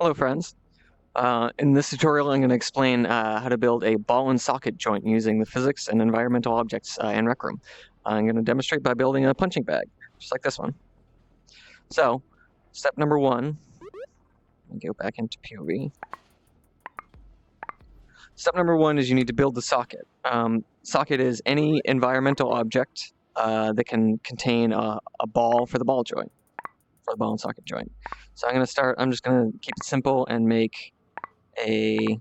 Hello friends. In this tutorial I'm going to explain how to build a ball and socket joint using the physics and environmental objects in Rec Room. I'm going to demonstrate by building a punching bag, just like this one. So, step number one, go back into POV. Step number one is you need to build the socket. Socket is any environmental object that can contain a ball for the ball joint, for the ball and socket joint. So I'm just going to keep it simple and make a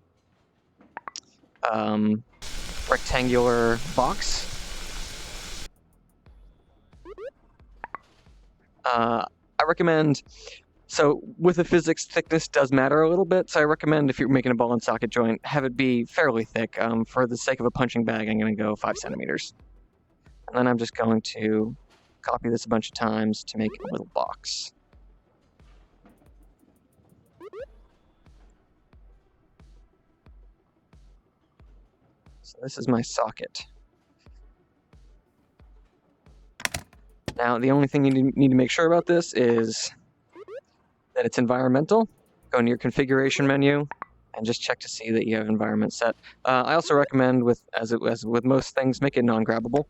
rectangular box. I recommend, so with the physics, thickness does matter a little bit, so I recommend if you're making a ball and socket joint, have it be fairly thick. For the sake of a punching bag, I'm going to go 5 centimeters. And then I'm just going to copy this a bunch of times to make a little box. So this is my socket. Now, the only thing you need to make sure about this is that it's environmental. Go into your configuration menu and just check to see that you have environment set. I also recommend, as with most things, make it non-grabbable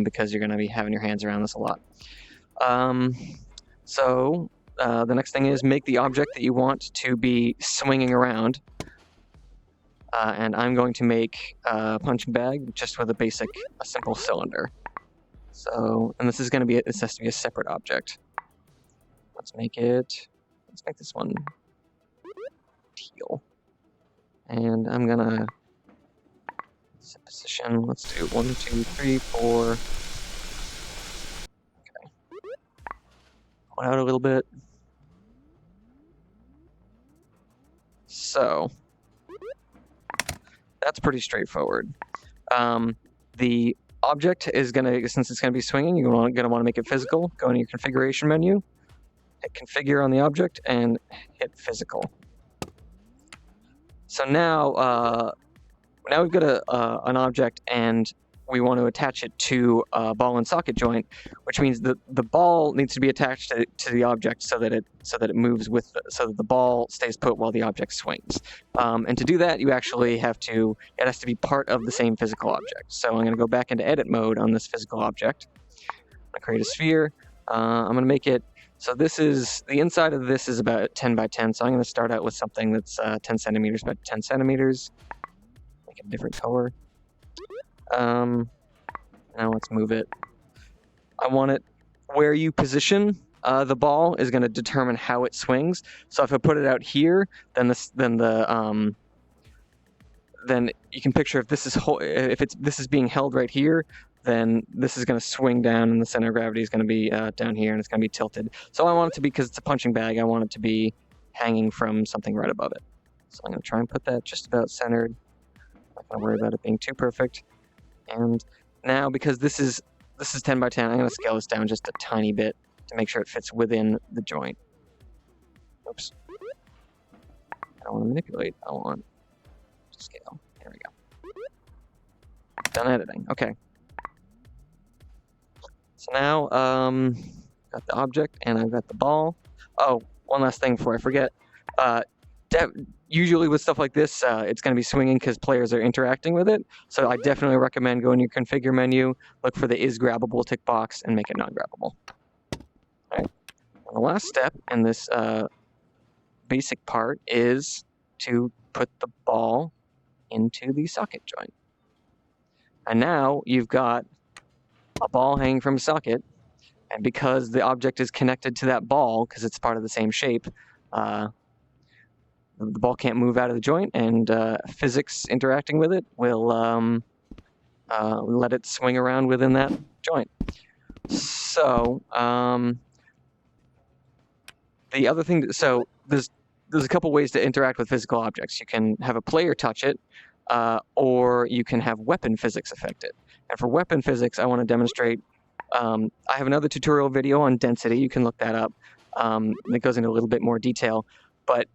because you're going to be having your hands around this a lot. So the next thing is make the object that you want to be swinging around. And I'm going to make a punching bag just with a simple cylinder. So, and this has to be a separate object. Let's make this one teal. And I'm gonna set position. Let's do 1, 2, 3, 4. Okay. Pull it out a little bit. So, that's pretty straightforward. The object is since it's gonna be swinging, you're gonna want to make it physical. Go into your configuration menu, hit configure on the object, and hit physical. So now we've got an object, and we want to attach it to a ball and socket joint, which means that the ball needs to be attached to the object so that it moves so that the ball stays put while the object swings. And to do that, it has to be part of the same physical object. So I'm going to go back into edit mode on this physical object. I'm going to create a sphere. I'm going to make it. So the inside of this is about 10 by 10. So I'm going to start out with something that's 10 centimeters by 10 centimeters. Make it a different color. Now let's move it. I want it where you position the ball is going to determine how it swings. So if I put it out here, then you can picture if this is being held right here, then this is going to swing down, and the center of gravity is going to be down here, and it's going to be tilted. So I want it to be, because it's a punching bag, I want it to be hanging from something right above it. So I'm going to try and put that just about centered. I'm not going to worry about it being too perfect. And now, because this is 10 by 10, I'm going to scale this down just a tiny bit to make sure it fits within the joint. Oops. I don't want to manipulate. I want to scale. There we go. Done editing. Okay. So now, got the object and I've got the ball. Oh, one last thing before I forget. Usually with stuff like this, it's going to be swinging because players are interacting with it. So I definitely recommend going to your configure menu, look for the is grabbable tick box, and make it non-grabbable. All right. And the last step in this basic part is to put the ball into the socket joint. And now you've got a ball hanging from a socket, and because the object is connected to that ball, because it's part of the same shape, the ball can't move out of the joint, and physics interacting with it will let it swing around within that joint. So the other thing, there's a couple ways to interact with physical objects. You can have a player touch it, or you can have weapon physics affect it. And for weapon physics, I want to demonstrate. I have another tutorial video on density. You can look that up. That goes into a little bit more detail, but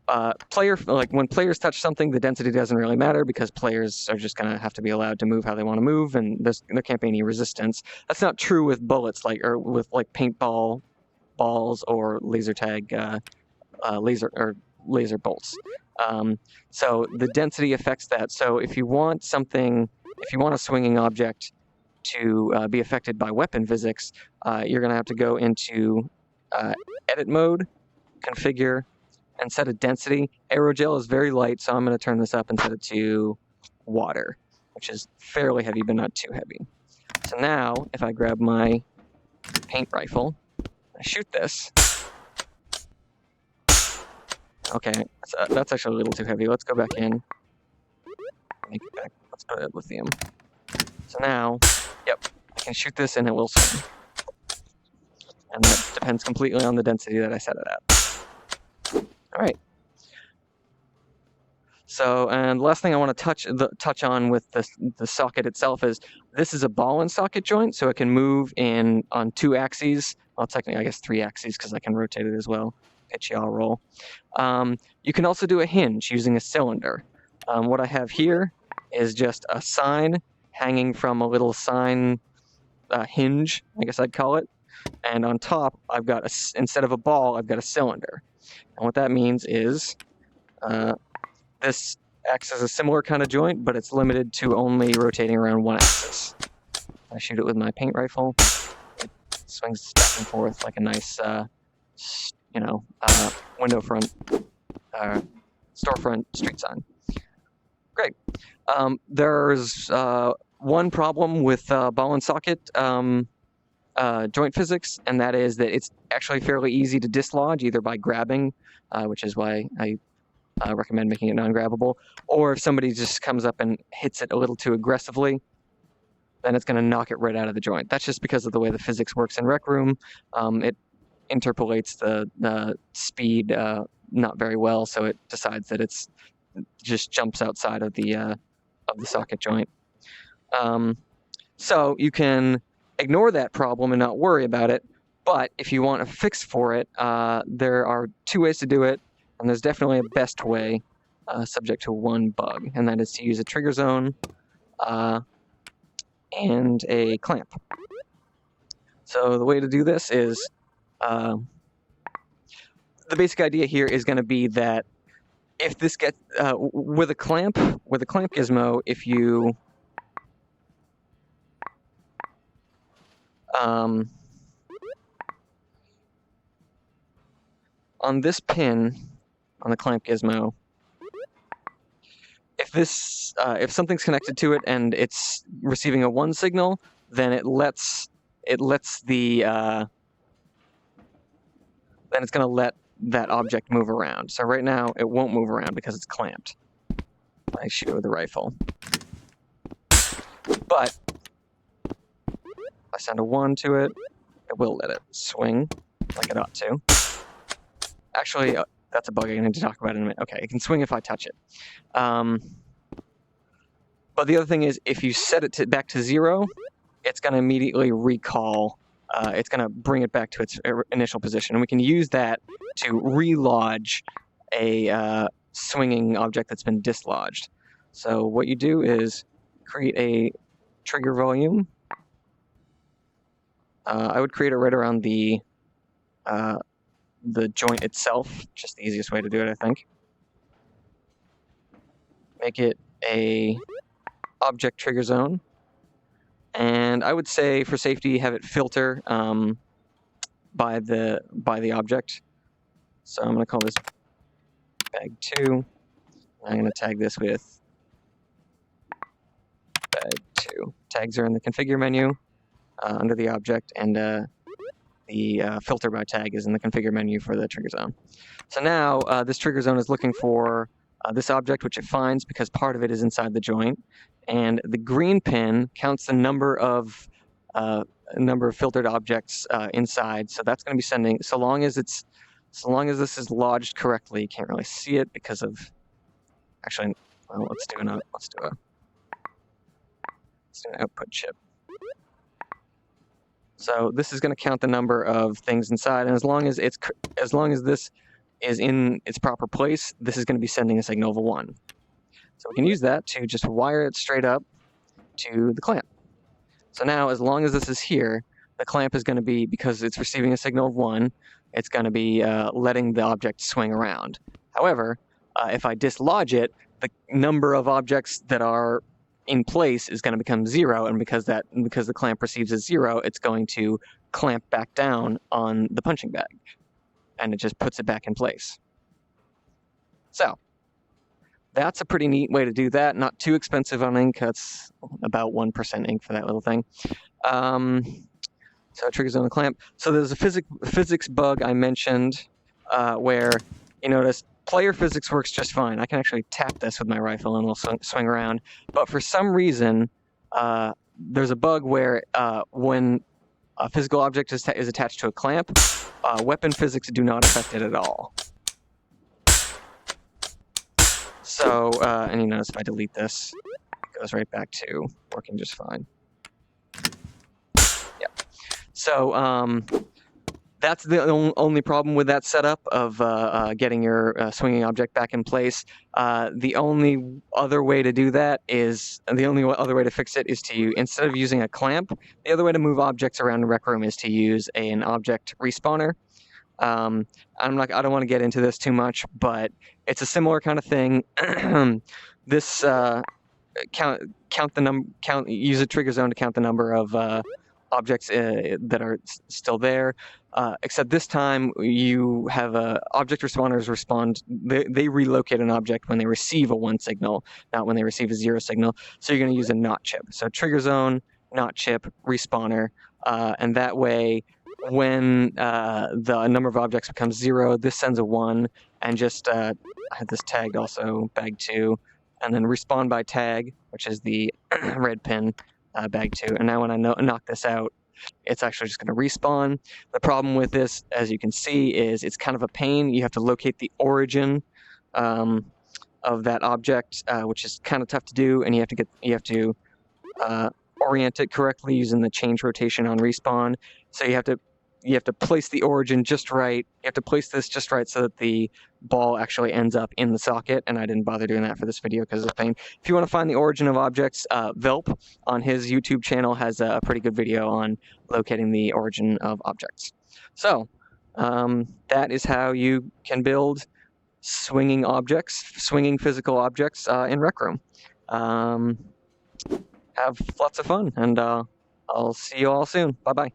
when players touch something, the density doesn't really matter because players are just going to have to be allowed to move how they want to move, and there can't be any resistance. That's not true with bullets, or with paintball balls or laser tag laser bolts. So the density affects that. So if you want a swinging object to be affected by weapon physics, you're going to have to go into edit mode, configure, and set a density. Aerogel is very light, so I'm going to turn this up and set it to water, which is fairly heavy, but not too heavy. So now, if I grab my paint rifle, I shoot this. Okay, that's actually a little too heavy. Let's go back in. Make it back. Let's put it lithium. So now, yep, I can shoot this and it will swing. And that depends completely on the density that I set it at. All right. So, and last thing I want to touch on with the socket itself is this is a ball and socket joint, so it can move on 2 axes. Well, technically, I guess 3 axes because I can rotate it as well. Pitch yaw roll. You can also do a hinge using a cylinder. What I have here is just a sign hanging from a little sign hinge, I guess I'd call it. And on top, I've got instead of a ball, I've got a cylinder. And what that means is this acts as a similar kind of joint, but it's limited to only rotating around 1 axis. I shoot it with my paint rifle. It swings back and forth like a nice, window front, storefront street sign. Great. There's one problem with ball and socket joint physics, and that is that it's actually fairly easy to dislodge, either by grabbing, which is why I recommend making it non-grabbable, or if somebody just comes up and hits it a little too aggressively, then it's going to knock it right out of the joint. That's just because of the way the physics works in Rec Room. It interpolates the speed not very well, so it decides that it's just jumps outside of the socket joint. So you can ignore that problem and not worry about it, but if you want a fix for it, there are 2 ways to do it, and there's definitely a best way, subject to one bug, and that is to use a trigger zone and a clamp. So the way to do this is, the basic idea here is going to be that if this gets, with a clamp gizmo, if you on this pin on the clamp gizmo, if something's connected to it and it's receiving a 1 signal, then it lets the then it's going to let that object move around. So right now it won't move around because it's clamped. I shoot it with the rifle, but I send a 1 to it, it will let it swing like it ought to. Actually, that's a bug I need to talk about in a minute. Okay, it can swing if I touch it. But the other thing is, if you set it back to 0, it's going to immediately recall. It's going to bring it back to its initial position. And we can use that to relodge a swinging object that's been dislodged. So what you do is create a trigger volume. I would create it right around the joint itself, just the easiest way to do it, I think. Make it a object trigger zone, and I would say for safety have it filter by the object. So I'm going to call this bag 2. I'm going to tag this with bag 2. Tags are in the configure menu under the object, and the filter by tag is in the configure menu for the trigger zone. So now this trigger zone is looking for this object, which it finds because part of it is inside the joint, and the green pin counts the number of filtered objects inside. So that's going to be sending, so long as this is lodged correctly. You can't really see it because of, actually, well, let's do an output chip. So this is going to count the number of things inside, and as long as this is in its proper place, this is going to be sending a signal of a 1. So we can use that to just wire it straight up to the clamp. So now, as long as this is here, the clamp is going to be, because it's receiving a signal of 1, it's going to be letting the object swing around. However, if I dislodge it, the number of objects that are in place is going to become 0, and because the clamp perceives as 0, it's going to clamp back down on the punching bag, and it just puts it back in place. So that's a pretty neat way to do that. Not too expensive on ink. That's about 1% ink for that little thing. So it triggers on the clamp. So there's a physics bug I mentioned where you notice player physics works just fine. I can actually tap this with my rifle and it'll swing around. But for some reason, there's a bug where when a physical object is attached to a clamp, weapon physics do not affect it at all. So, and you notice if I delete this, it goes right back to working just fine. Yeah. So, that's the only problem with that setup of getting your swinging object back in place. The only other way to do that is, the only other way to fix it is to, instead of using a clamp, the other way to move objects around the rec room is to use an object respawner. I don't want to get into this too much, but it's a similar kind of thing. This use a trigger zone to count the number of objects that are still there. Except this time you have object respawners respond. They relocate an object when they receive a 1 signal, not when they receive a 0 signal. So you're going to use a not chip. So trigger zone, not chip, respawner, and that way, when the number of objects becomes 0, this sends a 1, and just I had this tagged also, bag 2, and then respawn by tag, which is the red pin, bag 2. And now when I knock this out, it's actually just going to respawn. The problem with this, as you can see, is it's kind of a pain. You have to locate the origin of that object, which is kind of tough to do, and you have to orient it correctly using the change rotation on respawn. So you have to place the origin just right. You have to place this just right so that the ball actually ends up in the socket, and I didn't bother doing that for this video because of the pain. If you want to find the origin of objects, Velp on his YouTube channel has a pretty good video on locating the origin of objects. So that is how you can build swinging physical objects in Rec Room. Have lots of fun, and I'll see you all soon. Bye-bye.